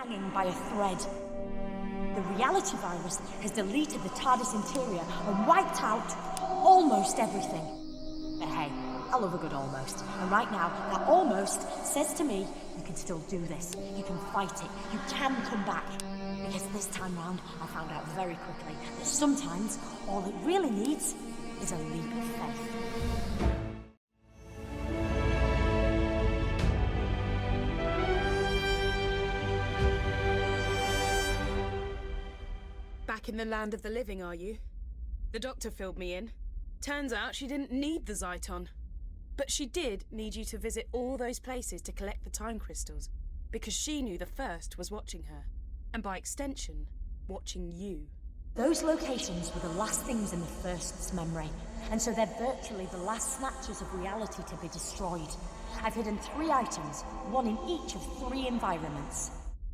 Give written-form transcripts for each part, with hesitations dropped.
hanging by a thread. The reality virus has deleted the TARDIS interior and wiped out almost everything. But hey, I love a good almost. And right now, that almost says to me, you can still do this. You can fight it. You can come back. Because this time round, I found out very quickly that sometimes all it really needs is a leap of faith. Back in the land of the living, are you? The doctor filled me in. Turns out she didn't need the Zyton. But she did need you to visit all those places to collect the time crystals, because she knew the First was watching her, and by extension, watching you. Those locations were the last things in the First's memory, and so they're virtually the last snatches of reality to be destroyed. I've hidden 3 items, one in each of 3 environments.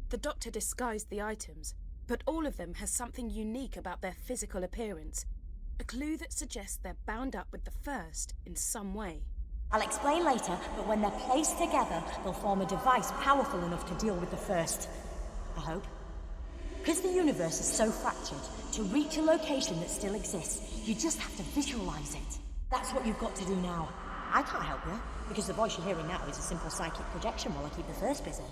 The doctor disguised the items, but all of them has something unique about their physical appearance. A clue that suggests they're bound up with the First in some way. I'll explain later, but when they're placed together, they'll form a device powerful enough to deal with the First. I hope. Because the universe is so fractured, to reach a location that still exists, you just have to visualize it. That's what you've got to do now. I can't help you, because the voice you're hearing now is a simple psychic projection while I keep the First busy.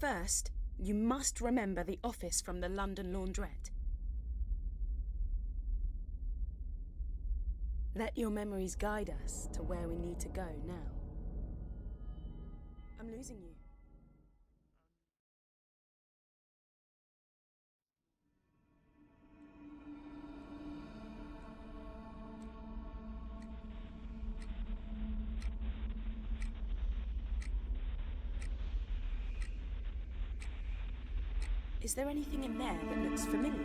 First, you must remember the office from the London laundrette. Let your memories guide us to where we need to go now. I'm losing you. Is there anything in there that looks familiar?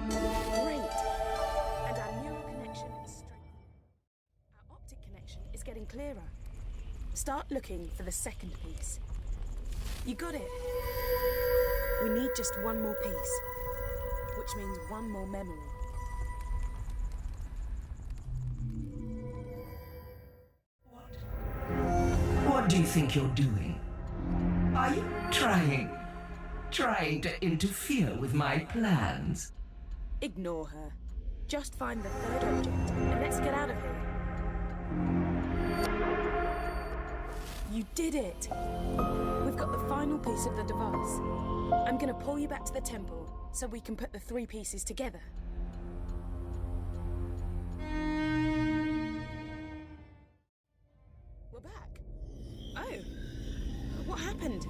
Great! And our neural connection is strengthening. Our optic connection is getting clearer. Start looking for the second piece. You got it. We need just one more piece, which means one more memory. What do you think you're doing? Are you trying to interfere with my plans? Ignore her. Just find the third object, and let's get out of here. You did it! We've got the final piece of the device. I'm gonna pull you back to the temple, so we can put the 3 pieces together. We're back. Oh! What happened?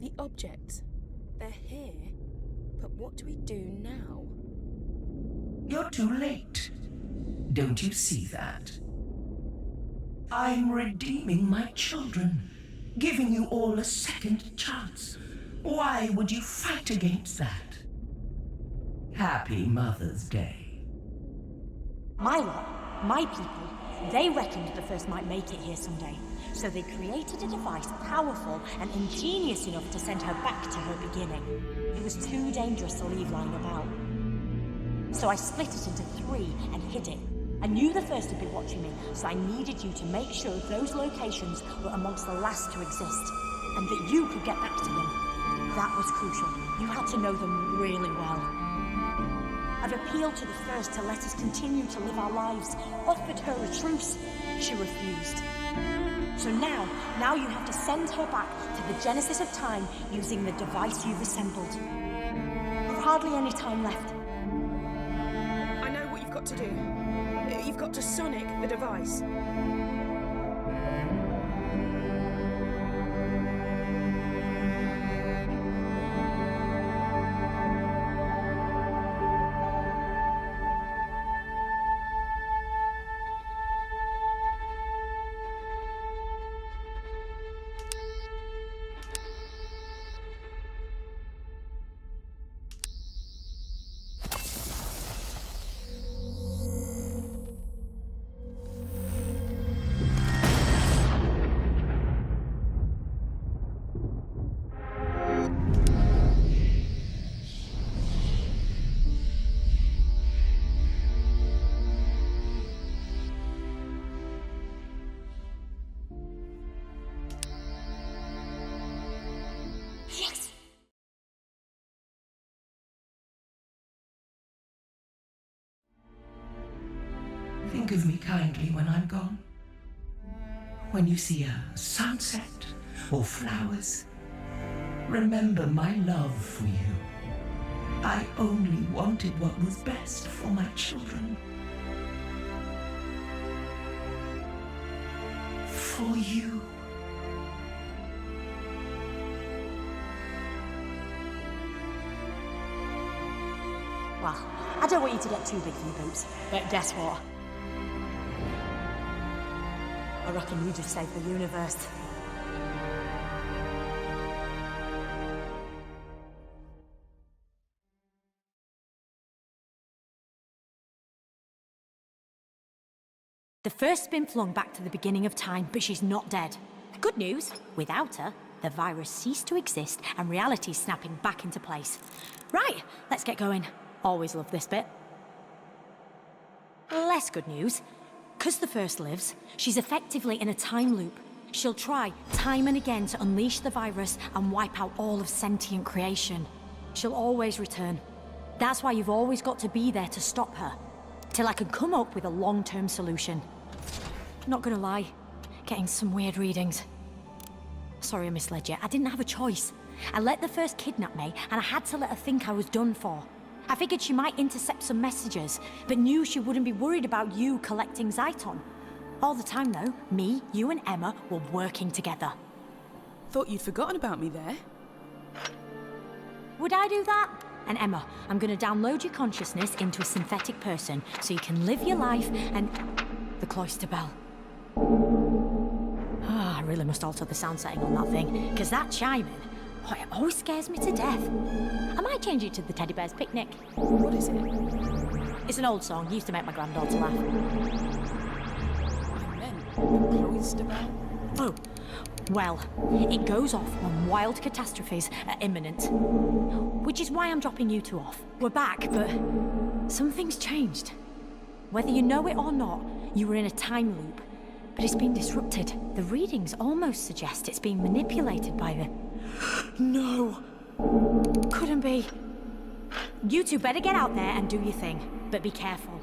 The objects, they're here, but what do we do now? You're too late. Don't you see that? I'm redeeming my children, giving you all a second chance. Why would you fight against that? Happy Mother's Day. My lot, my people, they reckoned the First might make it here someday. So they created a device powerful and ingenious enough to send her back to her beginning. It was too dangerous to leave lying about. So I split it into 3 and hid it. I knew the First would be watching me, so I needed you to make sure those locations were amongst the last to exist, and that you could get back to them. That was crucial. You had to know them really well. I've appealed to the First to let us continue to live our lives, offered her a truce. She refused. So now you have to send her back to the genesis of time using the device you've assembled. With hardly any time left. I know what you've got to do. You've got to sonic the device. think of me kindly when I'm gone. When you see a sunset or flowers, remember my love for you. I only wanted what was best for my children. For you. Well, I don't want you to get too big for your boots, but guess what? I reckon you just saved the universe. The first's been flung back to the beginning of time, but she's not dead. Good news, without her, the virus ceased to exist and reality's snapping back into place. Right, let's get going. Always love this bit. Less good news. 'Cause the first lives, she's effectively in a time loop. She'll try time and again to unleash the virus and wipe out all of sentient creation. She'll always return. That's why you've always got to be there to stop her. Till I can come up with a long-term solution. Not gonna lie, getting some weird readings. Sorry I misled you, I didn't have a choice. I let the first kidnap me, and I had to let her think I was done for. I figured she might intercept some messages, but knew she wouldn't be worried about you collecting Zyton. All the time though, me, you and Emma were working together. Thought you'd forgotten about me there. Would I do that? And Emma, I'm gonna download your consciousness into a synthetic person so you can live your life and... The cloister bell. I really must alter the sound setting on that thing, because that chiming, oh, it always scares me to death. I might change it to the Teddy Bear's Picnic. What is it? It's an old song, used to make my granddaughter laugh. I meant the cloister bell. Oh, well, it goes off when wild catastrophes are imminent. Which is why I'm dropping you two off. We're back, but something's changed. Whether you know it or not, you were in a time loop. But it's been disrupted. The readings almost suggest it's being manipulated by the... No! Couldn't be. You two better get out there and do your thing, but be careful.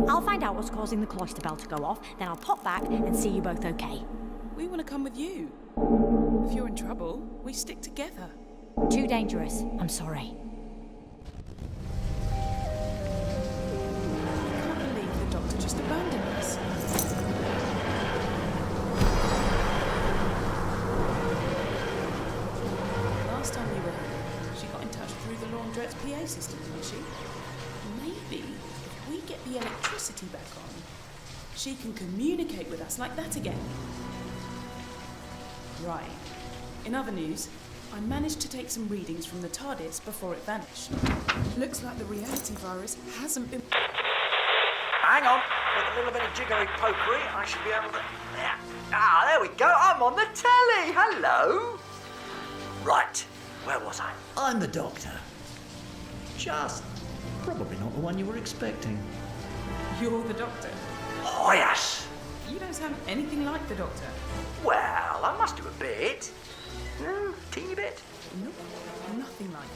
I'll find out what's causing the cloister bell to go off, then I'll pop back and see you both okay. We want to come with you. If you're in trouble, we stick together. Too dangerous. I'm sorry. I can't believe the doctor just abandoned us. Last time we were here, she got in touch through the laundrette's PA system, didn't she? Maybe if we get the electricity back on, she can communicate with us like that again. Right. In other news, I managed to take some readings from the TARDIS before it vanished. Looks like the reality virus hasn't been... Hang on, with a little bit of jiggery pokery, I should be able to... Yeah. Ah, there we go, I'm on the telly, hello! Right, where was I? I'm the Doctor. Just probably not the one you were expecting. You're the doctor. Oh, yes. You don't sound anything like the doctor. Well, I must do a bit. Teeny bit. Nope, nothing like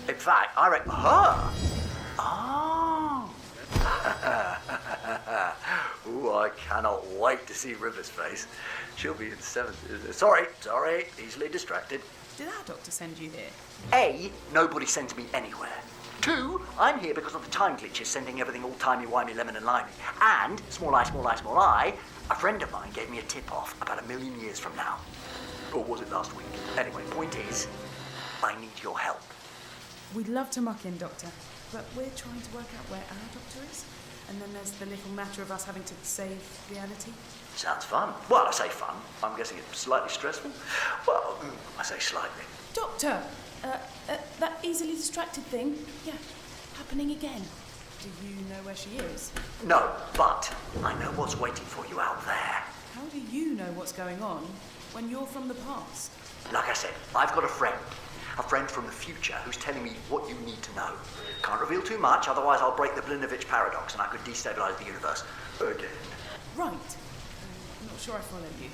that. In fact, I reckon... Huh? Oh. Ooh, I cannot wait to see River's face. She'll be in 7th. Sorry, easily distracted. Did our doctor send you here? A, nobody sent me anywhere. 2, I'm here because of the time glitches sending everything all timey-wimey, lemon and limey. And, small I, a friend of mine gave me a tip-off about 1,000,000 years from now. Or was it last week? Anyway, point is, I need your help. We'd love to muck in, Doctor, but we're trying to work out where our doctor is. And then there's the little matter of us having to save reality. Sounds fun. Well, I say fun. I'm guessing it's slightly stressful. Well, I say slightly. Doctor! That easily distracted thing, yeah, happening again. Do you know where she is? No, but I know what's waiting for you out there. How do you know what's going on when you're from the past? Like I said, I've got a friend from the future who's telling me what you need to know. Can't reveal too much, otherwise I'll break the Blinovitch paradox and I could destabilize the universe again. Right. I'm not sure I follow you.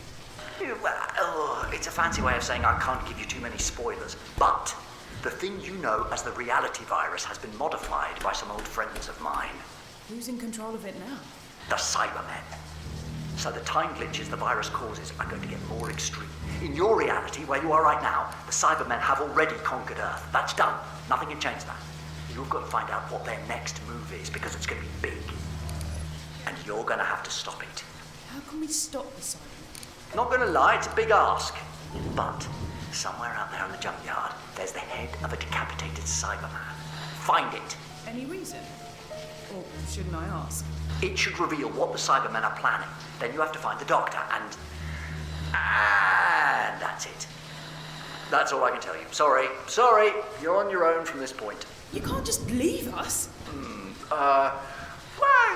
Well, it's a fancy way of saying I can't give you too many spoilers, but the thing you know as the reality virus has been modified by some old friends of mine. Who's in control of it now? The Cybermen. So the time glitches the virus causes are going to get more extreme. In your reality, where you are right now, the Cybermen have already conquered Earth. That's done. Nothing can change that. You've got to find out what their next move is, because it's going to be big. And you're going to have to stop it. How can we stop the Cybermen? Not going to lie, it's a big ask. But somewhere out there in the junkyard, there's the head of a decapitated Cyberman. Find it. Any reason? Or shouldn't I ask? It should reveal what the Cybermen are planning. Then you have to find the Doctor, and that's it. That's all I can tell you. Sorry, you're on your own from this point. You can't just leave us. Well,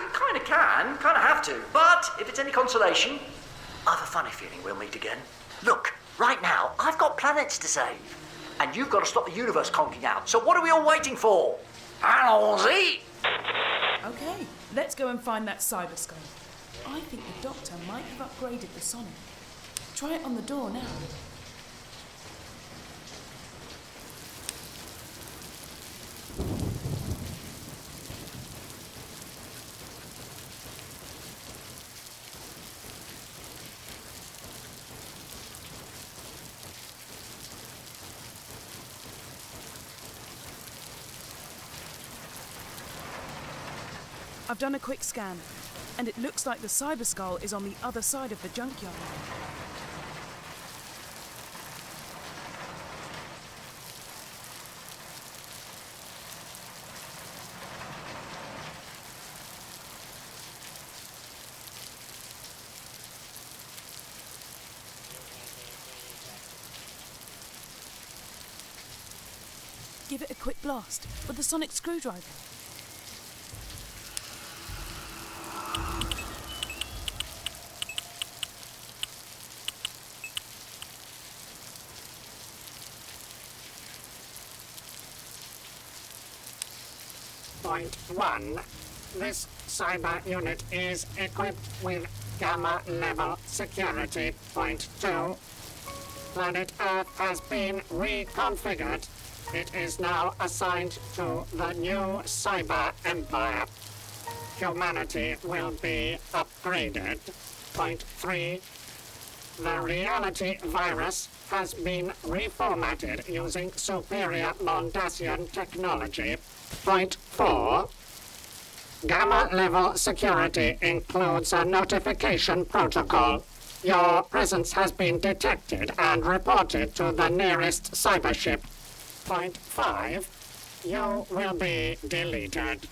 you kind of can, kind of have to. But if it's any consolation, I have a funny feeling we'll meet again. Look, right now, I've got planets to save. And you've got to stop the universe conking out. So what are we all waiting for? Allons-y! Okay, let's go and find that cyber skull. I think the Doctor might have upgraded the Sonic. Try it on the door now. I've done a quick scan, and it looks like the cyber skull is on the other side of the junkyard. Give it a quick blast with the sonic screwdriver. Point 1. This cyber unit is equipped with Gamma level security. Point 2. Planet Earth has been reconfigured. It is now assigned to the new cyber empire. Humanity will be upgraded. Point 3. The reality virus has been reformatted using superior Mondasian technology. Point 4. Gamma level security includes a notification protocol. Your presence has been detected and reported to the nearest cybership. Point 5. You will be deleted.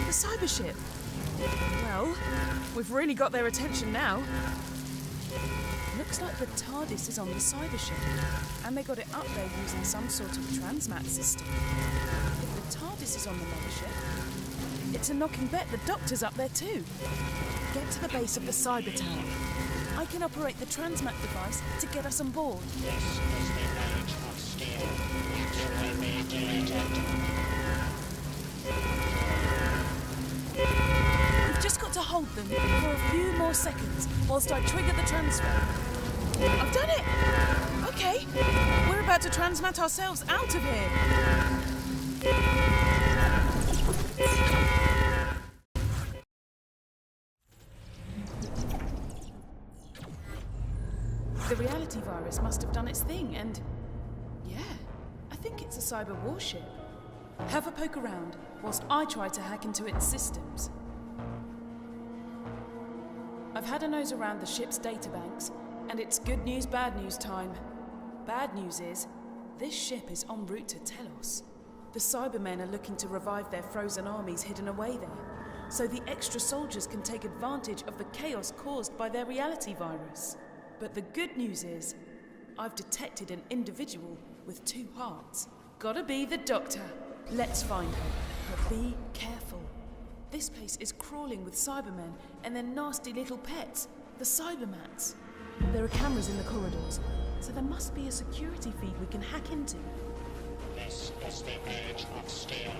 The cybership. Well, we've really got their attention now. Looks like the TARDIS is on the cybership, and they got it up there using some sort of transmat system. If the TARDIS is on the mothership, it's a knocking bet the Doctor's up there too. Get to the base of the cyber tower. I can operate the transmat device to get us on board. This is the age of steel. You will be deleted. We've just got to hold them for a few more seconds whilst I trigger the transfer. I've done it! Okay, we're about to transmat ourselves out of here. The reality virus must have done its thing, and yeah, I think it's a cyber warship. Have a poke around whilst I try to hack into its systems. I've had a nose around the ship's databanks, and it's good news, bad news time. Bad news is, this ship is en route to Telos. The Cybermen are looking to revive their frozen armies hidden away there, so the extra soldiers can take advantage of the chaos caused by their reality virus. But the good news is, I've detected an individual with 2 hearts. Gotta be the Doctor. Let's find her, but be careful. This place is crawling with Cybermen and their nasty little pets, the Cybermats. There are cameras in the corridors, so there must be a security feed we can hack into. This is the age of steel.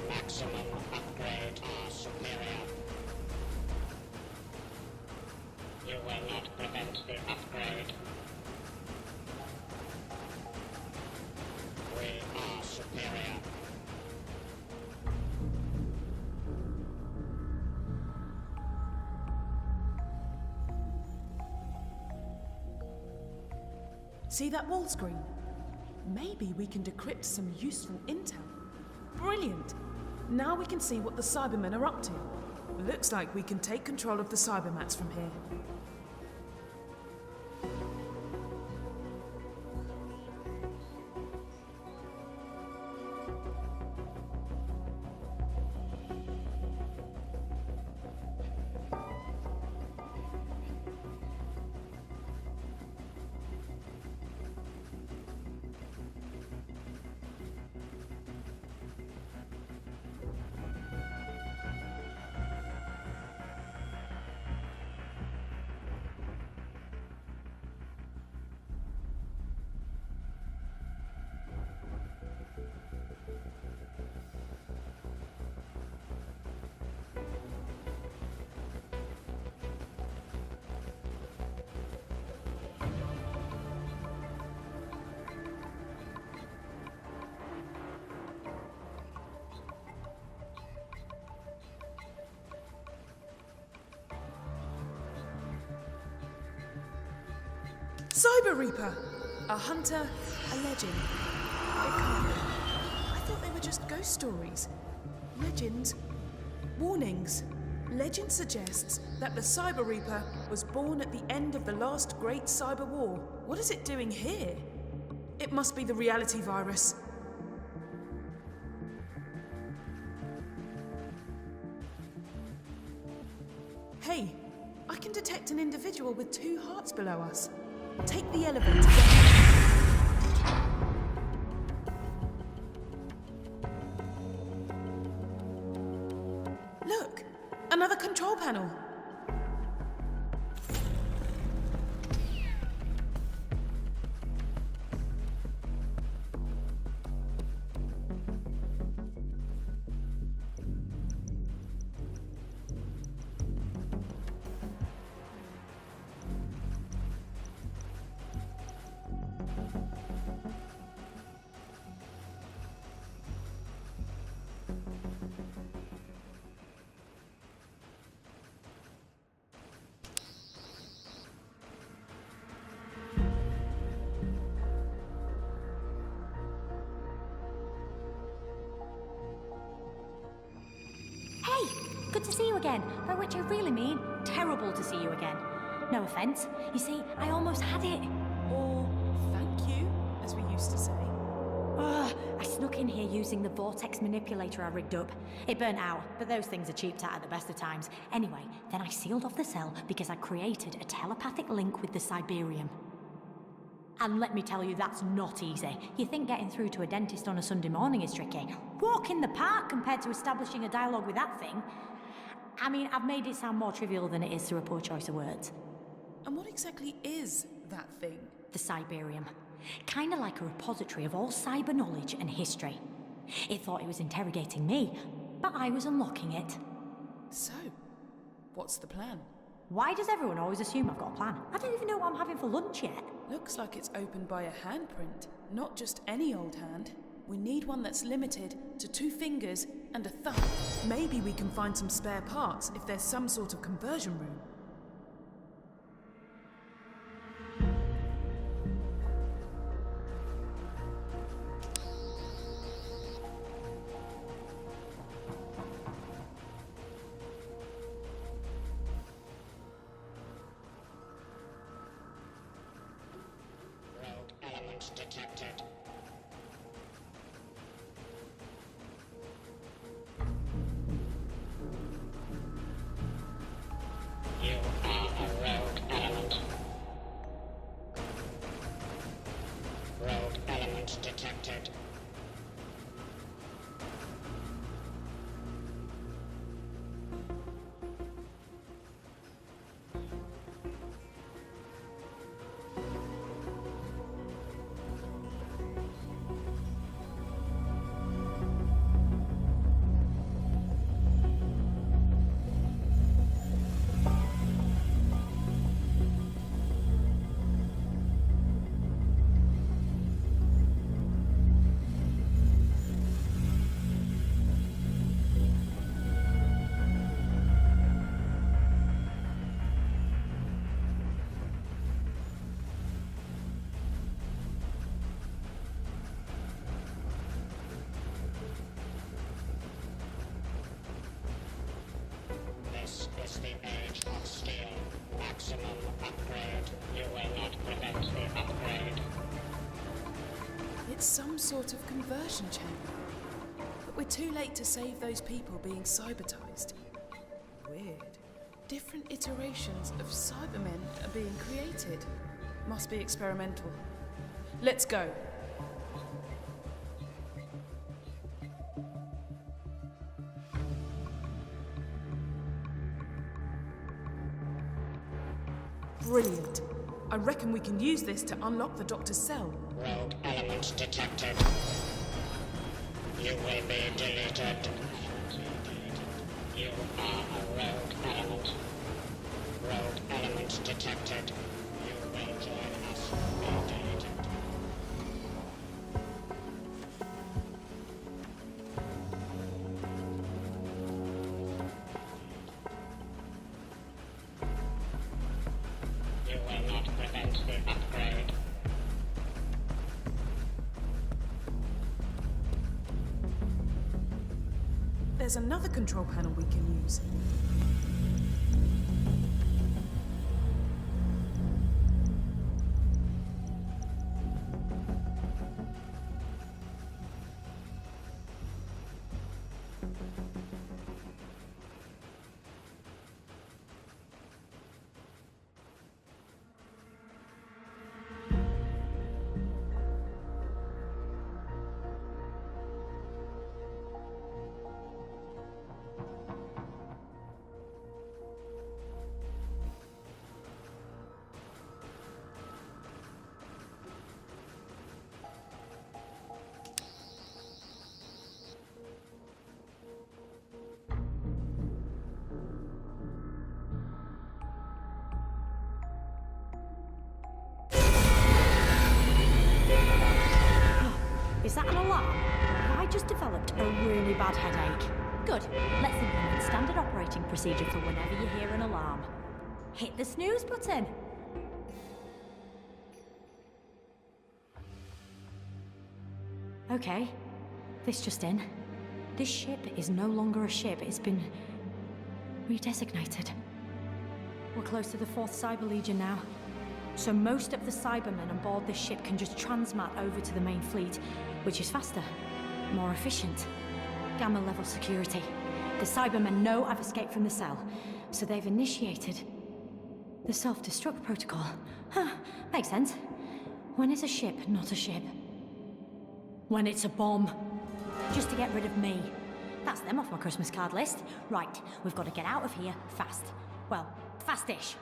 Maximum upgrade are superior. You will not prevent the upgrade. We are superior. See that wall screen? Maybe we can decrypt some useful intel. Brilliant! Now we can see what the Cybermen are up to. Looks like we can take control of the Cybermats from here. Cyber Reaper! A hunter, a legend. It can't be. I thought they were just ghost stories. Legends. Warnings. Legend suggests that the Cyber Reaper was born at the end of the last great cyber war. What is it doing here? It must be the reality virus. Hey, I can detect an individual with 2 hearts below us. Take the elevator down. Look! Another control panel! Good to see you again, by which I really mean terrible to see you again. No offence. You see, I almost had it. Or thank you, as we used to say. I snuck in here using the vortex manipulator I rigged up. It burnt out, but those things are cheap at the best of times. Anyway, then I sealed off the cell because I created a telepathic link with the Cyberium. And let me tell you, that's not easy. You think getting through to a dentist on a Sunday morning is tricky. Walk in the park compared to establishing a dialogue with that thing. I mean, I've made it sound more trivial than it is through a poor choice of words. And what exactly is that thing? The Cyberium. Kinda like a repository of all cyber knowledge and history. It thought it was interrogating me, but I was unlocking it. So, what's the plan? Why does everyone always assume I've got a plan? I don't even know what I'm having for lunch yet. Looks like it's opened by a handprint. Not just any old hand. We need one that's limited to 2 fingers and a thumb. Maybe we can find some spare parts if there's some sort of conversion room. Rogue element detected. You are a rogue element. Rogue element detected. is the age of steel. Maximum upgrade. You will not prevent the upgrade. It's some sort of conversion chamber. But we're too late to save those people being cybertized. Weird. Different iterations of Cybermen are being created. Must be experimental. Let's go. Brilliant. I reckon we can use this to unlock the Doctor's cell. Rogue element detected. You will be deleted. You are a rogue element. Rogue element detected. You will join us. Be deleted. You will not prevent the upgrade. There's another control panel we can use. Is that an alarm? I just developed a really bad headache. Good. Let's implement standard operating procedure for whenever you hear an alarm. Hit the snooze button. Okay. This just in. This ship is no longer a ship. It's been redesignated. We're close to the 4th Cyber Legion now. So most of the Cybermen on board this ship can just transmat over to the main fleet, which is faster, more efficient. Gamma level security. The Cybermen know I've escaped from the cell, so they've initiated the self-destruct protocol. Huh, makes sense. When is a ship not a ship? When it's a bomb. Just to get rid of me. That's them off my Christmas card list. Right, we've got to get out of here fast. Well, fast-ish.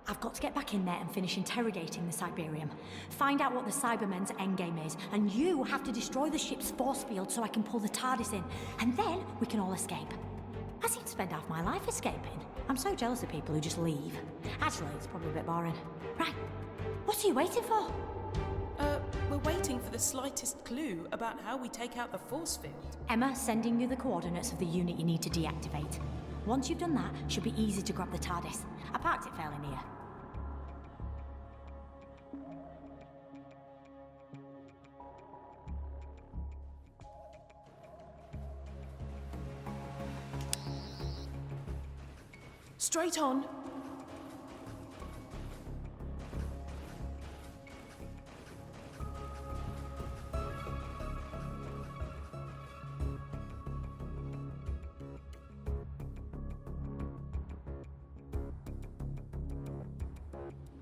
I've got to get back in there and finish interrogating the Cyberium. Find out what the Cybermen's endgame is, and you have to destroy the ship's force field so I can pull the TARDIS in, and then we can all escape. I seem to spend half my life escaping. I'm so jealous of people who just leave. Actually, it's probably a bit boring. Right, what are you waiting for? We're waiting for the slightest clue about how we take out the force field. Emma, sending you the coordinates of the unit you need to deactivate. Once you've done that, it should be easy to grab the TARDIS. I parked it fairly near. Straight on.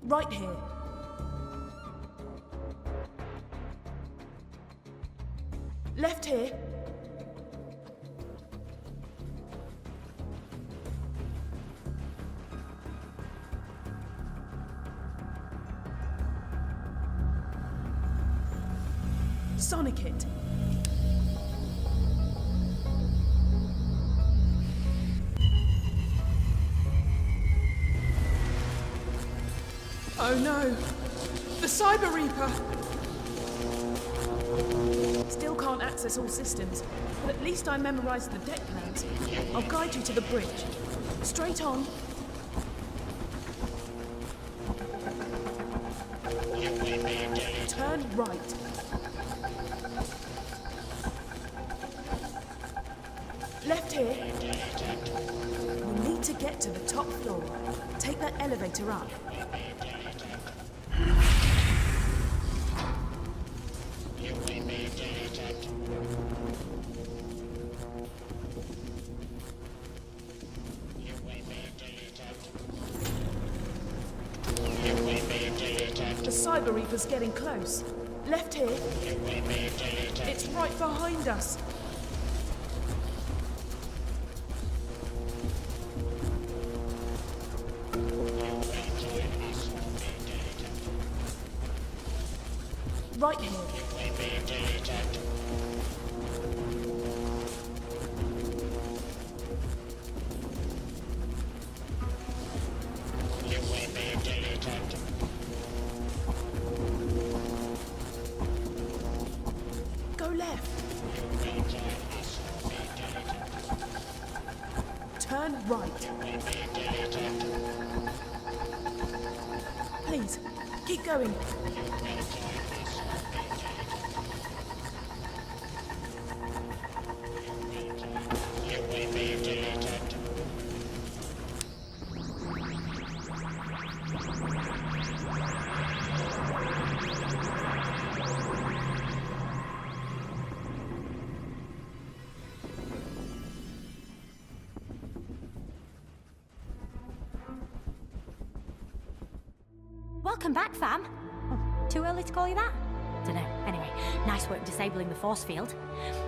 Right here. Left here. Sonic it. Oh no! The Cyber Reaper! Still can't access all systems, but at least I memorized the deck plans. I'll guide you to the bridge. Straight on. Turn right. Left here. We need to top floor. Take that elevator up. You will be deleted. You will be deleted. You will be deleted. The Cyber Reaper's getting close. Left here. You will be deleted. It's right behind us. Right here. You will be deleted. You will be deleted. Go left. Turn right. Please, keep going. You will be deleted. Welcome back, fam. Oh, too early to call you that? Dunno. Anyway, nice work disabling the force field.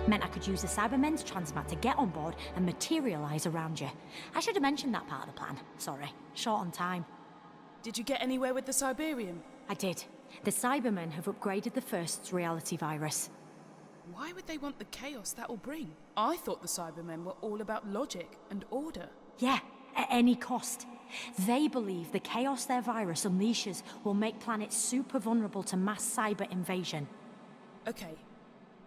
Meant I could use the Cybermen's transmat to get on board and materialise around you. I should have mentioned that part of the plan. Sorry. Short on time. Did you get anywhere with the Cyberium? I did. The Cybermen have upgraded the First's reality virus. Why would they want the chaos that will bring? I thought the Cybermen were all about logic and order. Yeah, at any cost. They believe the chaos their virus unleashes will make planets super vulnerable to mass cyber invasion. Okay,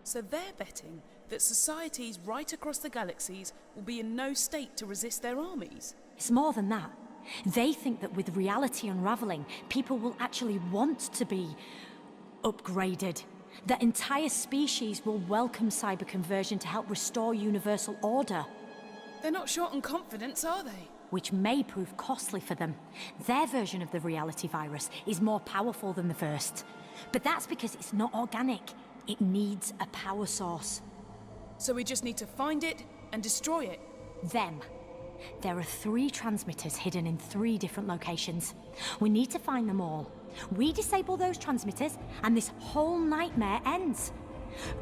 so they're betting that societies right across the galaxies will be in no state to resist their armies. It's more than that. They think that with reality unraveling, people will actually want to be upgraded. That entire species will welcome cyber conversion to help restore universal order. They're not short on confidence, are they? Which may prove costly for them. Their version of the reality virus is more powerful than the First. But that's because it's not organic. It needs a power source. So we just need to find it and destroy it. Them. There are 3 transmitters hidden in 3 different locations. We need to find them all. We disable those transmitters, and this whole nightmare ends.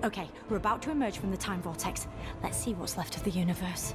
Okay, we're about to emerge from the time vortex. Let's see what's left of the universe.